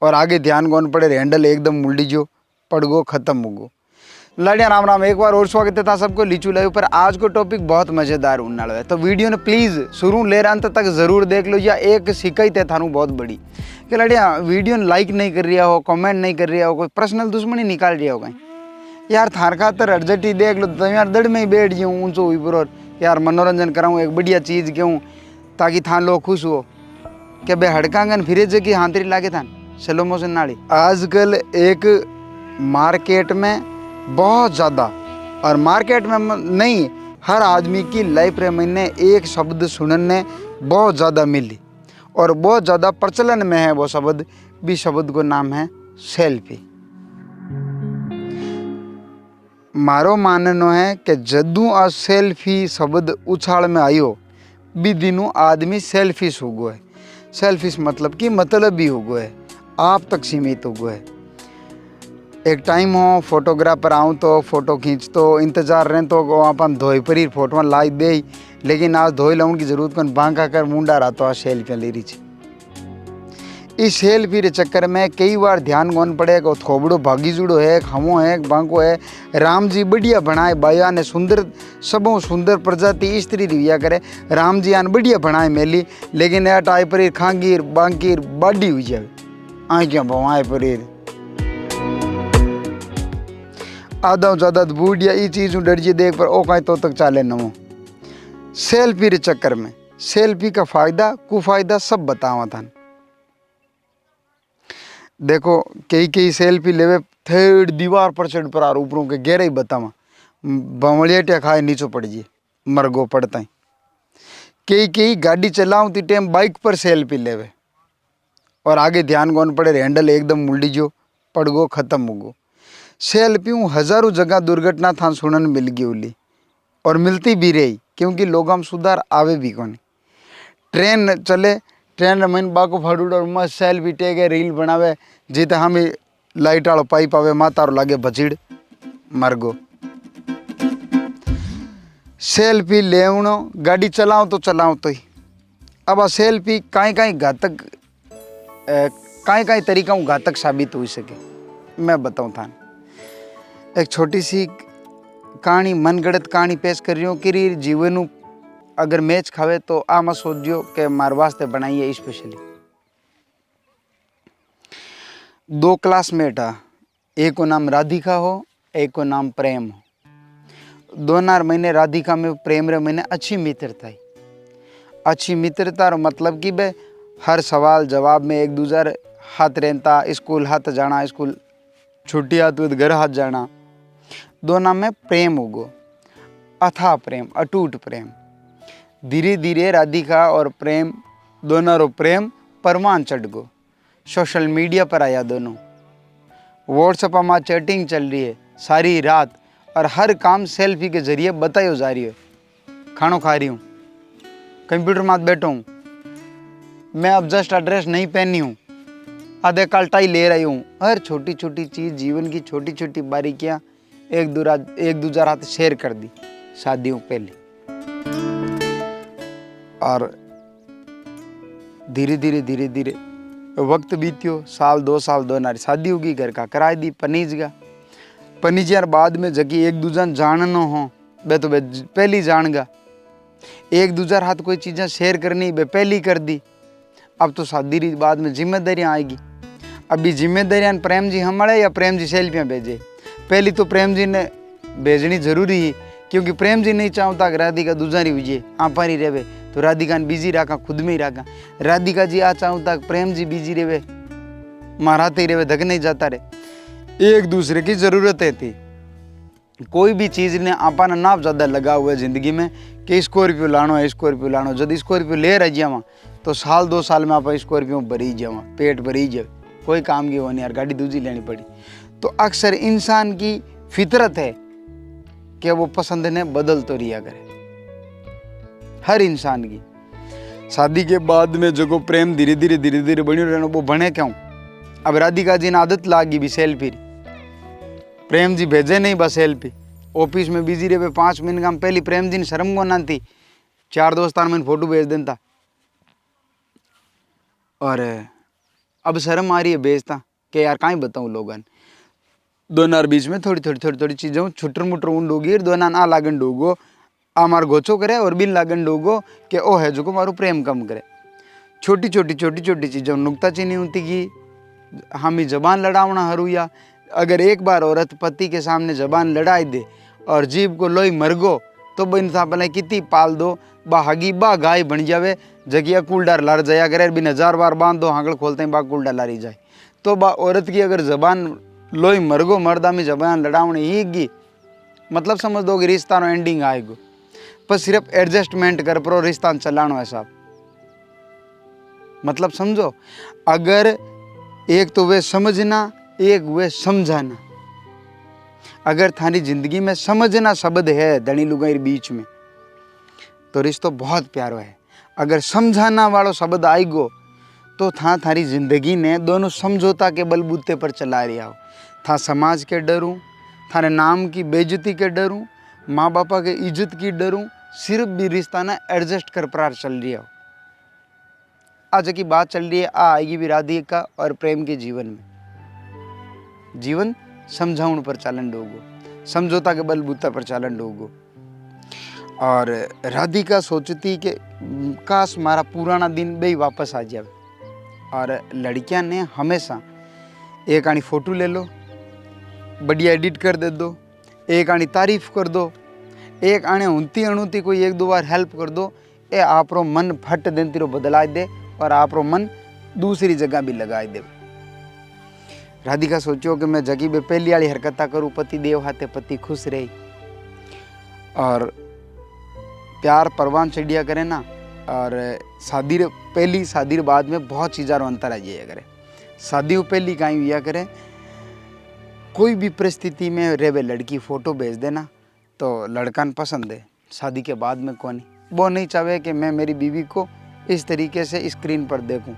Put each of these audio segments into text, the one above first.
और आगे ध्यान कौन पड़े हैंडल एकदम मुल्डी जो पड़ गो खत्म हो गो। लाडिया राम राम, एक बार और स्वागत है था सबको लीचू लाइव पर। आज को टॉपिक बहुत मजेदार होने वाला है, तो वीडियो ने प्लीज शुरू ले अंत तक जरूर देख लो। या एक शिकायत है थानू बहुत बड़ी कि लाडिया वीडियो ने लाइक नहीं कर रहा हो, कमेंट नहीं कर रहा हो, कोई पर्सनल दुश्मनी निकाल रहा हो कहीं। यार थार खातर अर्जेंट ही देख लो तो यार दड़ में ही बैठ जाऊँ ऊँचो हुई पर यार मनोरंजन कराऊँ, एक बढ़िया चीज़ कहूँ ताकि थान लोग खुश हो कि बे हड़कांगन फिरे जगह हांतरी लागे थान स्लो मोशन नाड़ी। आजकल एक मार्केट में बहुत ज़्यादा, और मार्केट में नहीं हर आदमी की लाइफ में मैंने एक शब्द सुनने बहुत ज़्यादा मिली और बहुत ज़्यादा प्रचलन में है वो शब्द भी। शब्द को नाम है सेल्फी। मारो माननो है कि जदू आ सेल्फी शब्द उछाल में आयो भी दिनों आदमी सेल्फिश हो गए। सेल्फिश मतलब कि मतलब भी हो गए, आप तक सीमित हो गए। एक टाइम हो फोटोग्राफर आऊँ तो फोटो खींच तो इंतजार रहें तो अपन धोई पर ही फोटो लाई दे, लेकिन आज धोई लाऊं की जरूरत कौन बांका कर मुंडा रहा तो आज सेल्फी ले रही थी। इस सेल्फी के चक्कर में कई बार ध्यान कौन पड़ेगा थोबड़ो भागी जुड़ो है, हमो है, बांको है। राम जी बढ़िया बनाए, बाया ने सुंदर सबों सुंदर प्रजाति स्त्री रिविया करे। राम जी आन बढ़िया बनाए मेली, लेकिन यह टाई पर खांगीर बांकीर बाडी हुई जाए आ क्या भवाए पर आधा ज़्यादा बूढ़िया ये चीज़ डर जी देख पर ओ कहीं तो तक चाले नमो। सेल्फी के चक्कर में सेल्फी का फायदा कुफायदा सब बतावा था। देखो कई कई सेल्फी लेवे थर्ड दीवार पर चढ़ पर ऊपरों के गहरे ही बतावा बमड़िया खाए नीचो पड़ जाए मरगो पड़ता ही। कई कई गाड़ी चलाऊँ ती टाइम बाइक पर सेल्फी लेवे और आगे ध्यान कौन पड़े हैंडल एकदम मुल्डी जो पड़ गो खत्म हो गो। सेल्फी हज़ारों जगह दुर्घटना था सुनन मिल गई उली और मिलती भी रही, क्योंकि लोग हम सुधार आवे भी कौन। ट्रेन चले, ट्रेन मन बाको फाड़ूड़ और मस्त सेल्फी टेगे रील बनावे जीते हम लाइट वालों पाइप आवे मातारो लागे भचीड़ मरगो। सेल्फी लेवनो गाड़ी चलाऊँ तो ही। अब आ सेल्फी काई काई घातक काई तरीका घातक साबित हो सके मैं बताऊँ था। एक छोटी सी कहानी मनगढ़ंत कहानी पेश कर रही हूँ कि जीवन अगर मैच खावे तो आ मत सोचो कि मार वास्ते बनाई है स्पेशली। दो क्लासमेट है, एक को नाम राधिका हो एक को नाम प्रेम हो। दोनों महीने राधिका में प्रेम रे महीने अच्छी मित्रता है। अच्छी मित्रता मतलब कि बे हर सवाल जवाब में एक दूसरे हाथ रहता, स्कूल हाथ जाना, स्कूल छुट्टी आती तो घर हाथ जाना। दोनों में प्रेम हो गो, अथाह प्रेम, अटूट प्रेम। धीरे धीरे राधिका और प्रेम दोनों रो प्रेम परवान चढ़ गो। सोशल मीडिया पर आया दोनों, व्हाट्सएप में चैटिंग चल रही है सारी रात और हर काम सेल्फी के जरिए बतायो जा रही है। खानो खा रही हूँ, कंप्यूटर में बैठा हूँ, मैं अब जस्ट ड्रेस नहीं पहनी हूँ, आधे काल्टाई ले रही हूँ। हर छोटी छोटी चीज़, जीवन की छोटी छोटी बारीकियाँ एक दूसरा हाथ शेयर कर दी शादियों पहले। और धीरे धीरे वक्त बीतियो, साल 2 साल 2 नारी शादी होगी, घर का कराई दी, पनीज गया। पनीज यार बाद में जगी एक दूसरा जाननो हो बे तो बे पहली जान गा। एक दूसरा हाथ कोई चीज़ें शेयर करनी बे पहली कर दी। अब तो शादी री बाद में जिम्मेदारियाँ आएगी। अभी जिम्मेदारियाँ प्रेम जी हमारे या प्रेम जी सेल्फियाँ भेजे। पहली तो प्रेम जी ने भेजनी जरूरी ही, क्योंकि प्रेम जी नहीं चाहता कि राधिका दूसरी हुई आपा ही रहे तो राधिका ने बिजी रखा, खुद में ही रखा। राधिका जी आ चाहता प्रेम जी बिजी रहे माराते ही रहे, धक नहीं जाता रहे। एक दूसरे की जरूरत है थी। कोई भी चीज़ ने आपा ना नाप ज़्यादा लगा हुआ है जिंदगी में कि स्कॉर्पियो लानो है, स्कॉर्पियो लानो। जब स्कॉर्पियो ले रह जावा तो साल 2 साल में आप स्कॉर्पियो भरी जावा, पेट भरी जाए, कोई काम की वो नहीं यार, गाड़ी दूसरी लेनी पड़ी। तो अक्सर इंसान की फितरत है कि वो पसंद ने बदल तो रिया करे, हर इंसान की। शादी के बाद में जो प्रेम धीरे धीरे बनी रहना वो बने क्यों। अब राधिका जी ने आदत लागी भी सेल्फी, प्रेम जी भेजे नहीं बस सेल्फी। ऑफिस में बिजी रहे 5 मिनट का पहली प्रेम जी ने शर्म को ना थी, 4 दोस्तान में फोटो भेज देता। और अब शर्म आ रही है बेचता कि यार काई बताऊँ लोगन। दोनार बीच में थोड़ी चीज़ों छुटर मुटर ऊंड होगी, दोना ना लागन डोगो आ मार गोचो करे और बिन लागन डोगो कि ओ है जो को मारू प्रेम कम करे। छोटी छोटी चीज़ों नुकता चीनी होती की हम ही जबान लड़ावना हरू, या अगर एक बार औरत पति के सामने जबान लड़ाई दे और जीभ को लोई मरगो तो बिन था पहले कितनी पाल दो बा हगी बा गाय बन जावे, जगिया कूलडार लड़ जाया करे, बिन 1000 बार बांध दो हांगल खोलते हैं बा कूलडार लड़ी जाए। तो बा औरत की अगर जबान लोई मरगो मर्दा में जबान लड़ावनी ही गी, मतलब समझ दो कि रिश्ता नो एंडिंग आएगो। पर सिर्फ एडजस्टमेंट कर परो रिश्ता चलानो है साहब, मतलब समझो। अगर एक तो वे समझना, एक वे समझाना। अगर थारी जिंदगी में समझना शब्द है धनी लुगाई बीच में तो रिश्तो बहुत प्यारो है। अगर समझाना वालों शब्द आएगो तो थारी जिंदगी ने दोनों समझौता के बलबूते पर चला रहा हो। था समाज के डरूं, थारे नाम की बेइज्जती के डरूं, माँ बापा के इज्जत की डरूं, सिर्फ भी रिश्ता ना एडजस्ट कर पार चल रही हो। आज की बात चल रही है आएगी भी राधिका और प्रेम के जीवन में। जीवन समझाउण पर चालन डोगो, समझौता के बलबूता पर चालन डोगो। और राधिका सोचती कि काश मारा पुराना दिन भी वापस आ जाए। और लड़कियां ने हमेशा एक आनी फोटो ले लो, बढ़िया एडिट कर दे दो, एक आनी तारीफ कर दो, एक आने उनती अणुती कोई 1-2 बार हेल्प कर दो, ये आपरो मन फट देन तिरो बदला दे और आपरो मन दूसरी जगह भी लगा दे। राधिका सोचो कि मैं जगी बे पहली वाली हरकत करूँ, पति देव हाथे पति खुश रही और प्यार परवान चढ़िया करे ना। और शादी पहली शादी बाद में बहुत चीज़ारों अंतर आ जाए करे। शादी पहली कहीं हुआ करे, कोई भी परिस्थिति में रेवे लड़की फ़ोटो भेज देना तो लड़का न पसंद है। शादी के बाद में कौन वो नहीं चाहे कि मैं मेरी बीवी को इस तरीके से स्क्रीन पर देखूं।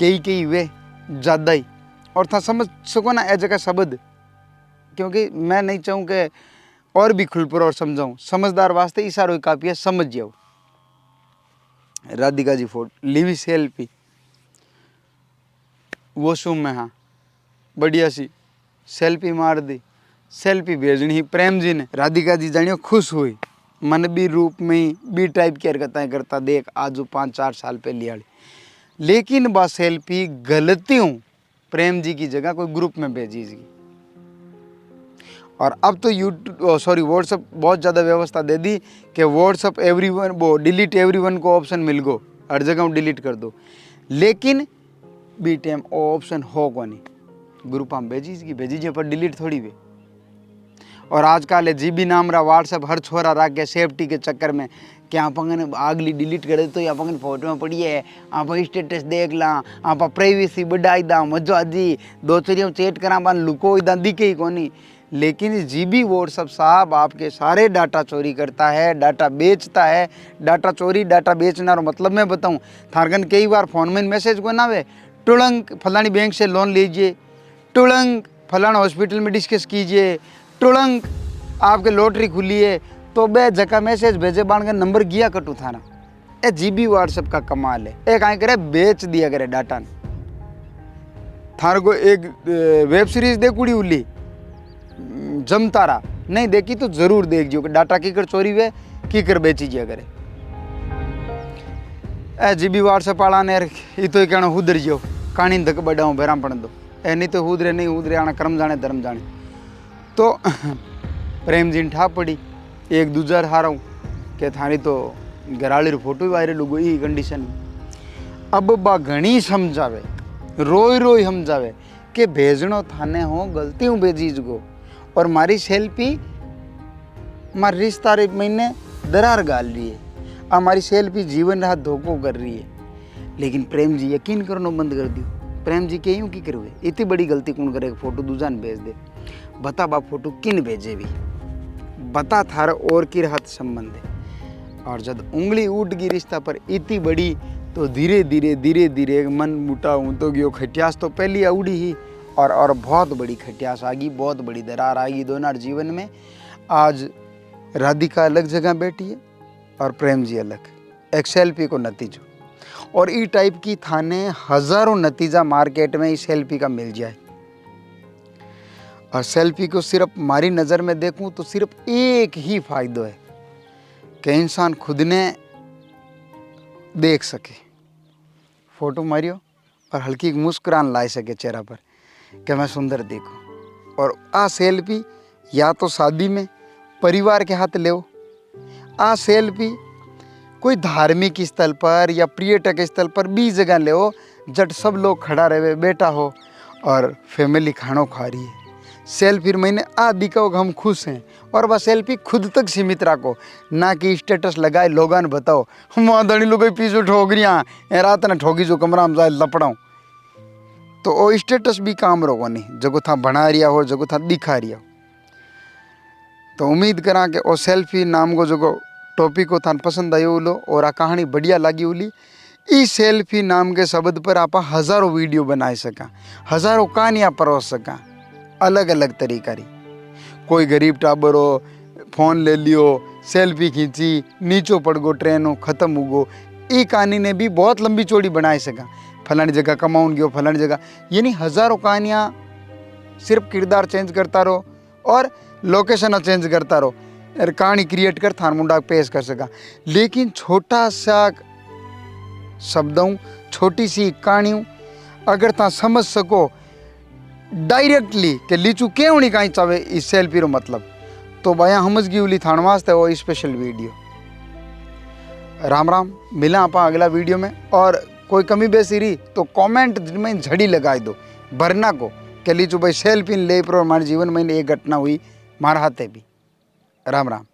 कई वे ज़्यादा ही और था समझ सको ना ए जगह शब्द, क्योंकि मैं नहीं चाहूँ कि और भी खुल पर और समझाऊँ। समझदार वास्ते इशारों काफ़ी है, समझ जाओ। Radhika ji photo लीवी selfie washroom में, हाँ बढ़िया सी सेल्फी मार दी, सेल्फी भेजनी प्रेम जी ने। राधिका जी जानियो खुश हुई, मन भी रूप में भी टाइप की हरकतें करता देख आज 5-4 साल पहले वाली। लेकिन बस सेल्फी गलतियों प्रेम जी की जगह कोई ग्रुप में भेजी। और अब तो व्हाट्सअप बहुत ज़्यादा व्यवस्था दे दी कि व्हाट्सअप एवरीवन वो डिलीट एवरीवन को ऑप्शन मिल गो, हर जगह डिलीट कर दो। लेकिन बी टाइम ऑप्शन हो को नहीं, ग्रुप हम भेजी पर डिलीट थोड़ी वे। और आजकल जीबी नाम रहा व्हाट्सअप हर छोरा रख के सेफ्टी के चक्कर में कि आप आगली डिलीट कर दे तो आप फोटो में पड़ी है, आप स्टेटस देख ला, आप प्राइवेसी बढ़ाई दा, मजो आजी दो चरियों चेट करा बन लुको इदा दिखे ही कोनी। लेकिन जीबी व्हाट्सअप साहब आपके सारे डाटा चोरी करता है, डाटा बेचता है। डाटा चोरी डाटा बेचना रो मतलब मैं बताऊं, थारगन कई बार फोन में मैसेज को ना आवे, तुरंत फलानी बैंक से लोन लीजिए, तुरंत फलाना हॉस्पिटल में डिस्कस कीजिए, तुरंत आपके लॉटरी खुली है, तो बे जगह मैसेज भेजे बाण का नंबर गया कटू थाना। ए जीबी व्हाट्सएप का कमाल है। एक आए करे बेच दिया करे डाटा ने। थार को एक वेब सीरीज देखुड़ी उली जमतारा नहीं देखी तो जरूर देख जो कि डाटा की कर चोरी हुए की कर बेची जिया करे। ए जीबी व्हाट्सएप वाला ने ये तो कहना हुदर जियो कहानी धक बढ़ाऊँ भैरा पड़ दो, ए नहीं तो हुदरे नहीं हुदरे आना कर्म जाने धर्म जाने। तो प्रेम जी ठा पड़ी एक दूजा हारा कि थारी तो घराली फोटो वायरल हो गई कंडीशन में। अब बा घनी समझावे, रोई समझावे कि भेजनो थाने हो गलती हूँ भेजीज गो, और मारी सेल्फी मारी रिश्ता रे महीने दरार गाल रही है, हमारी सेल्फी जीवन रात धोखो कर रही है। लेकिन प्रेम जी यकीन करना बंद कर दियो। प्रेम जी के यूँ की करोगे, इतनी बड़ी गलती कौन करे, फोटो दूजा ने भेज दे। बता बा फोटो किन भेजे भी, बता थार और की राहत संबंध है। और जब उंगली उठ गई रिश्ता पर इतनी बड़ी तो धीरे धीरे मन मुटाऊँ तो गयो। खटियास तो पहली उड़ी ही और बहुत बड़ी खटियास आ गई, बहुत बड़ी दरार आ गई दोनों जीवन में। आज राधिका अलग जगह बैठी है और प्रेम जी अलग, एक सेल्फी को नतीजो। और ई टाइप की थाने हजारों नतीजा मार्केट में इस सेल्फी का मिल जाए। और सेल्फी को सिर्फ हमारी नज़र में देखूं तो सिर्फ एक ही फायदा है कि इंसान खुद ने देख सके, फोटो मारियो और हल्की मुस्कुरान ला सके चेहरा पर कि मैं सुंदर देखूं। और आ सेल्फी या तो शादी में परिवार के हाथ ले, आ सेल्फी कोई धार्मिक स्थल पर या पर्यटक स्थल पर भी जगह ले, जट सब लोग खड़ा रहे बैठा हो और फैमिली खाना खा रही है। सेल्फी मैंने आ दिखाओ हम खुश हैं, और वह सेल्फी खुद तक सीमित रखो, ना कि स्टेटस लगाए लोगों ने बताओ हम धनी लोग पीछे ठोकरियाँ रात ने ठोकी जो कमरा में जाए लपड़ाऊँ। तो वो स्टेटस भी काम रोको नहीं, जगो था बना रिया हो, जगो था दिखा रिया हो। तो उम्मीद करा कि वो सेल्फी नाम को जो टॉपिक को थान पसंद आयो लो और आ कहानी बढ़िया लगी उली। ई सेल्फी नाम के शब्द पर आप हजारों वीडियो बना सका, हजारों कहानियाँ परोस सका अलग अलग तरीका री। कोई गरीब टाबर हो, फोन ले लियो, सेल्फी खींची, नीचो पड़ गो, ट्रेन हो खत्म हो गो, ई कहानी ने भी बहुत लंबी चौड़ी बनाए सका। फलानी जगह कमाउन गयो, फलानी जगह, यानी हजारों कहानियाँ सिर्फ किरदार चेंज करता रहो और लोकेशन चेंज करता रहो और कहानी क्रिएट कर थान मुंडा पेश कर सका। लेकिन छोटा सा शब्दों, छोटी सी कहानियों अगर ता समझ सको डायरेक्टली कि लीचू क्यों नहीं कहीं चाहे इस सेल्फी रो मतलब, तो बया समझ गई उली थान वास्ते वो स्पेशल वीडियो। राम राम, मिला आप अगला वीडियो में। और कोई कमी बेसी रही तो कमेंट में झड़ी लगाई दो भरना को कि लीचू भाई सेल्फी ले पर हमारे जीवन में एक घटना हुई मारा हाथे भी। राम राम।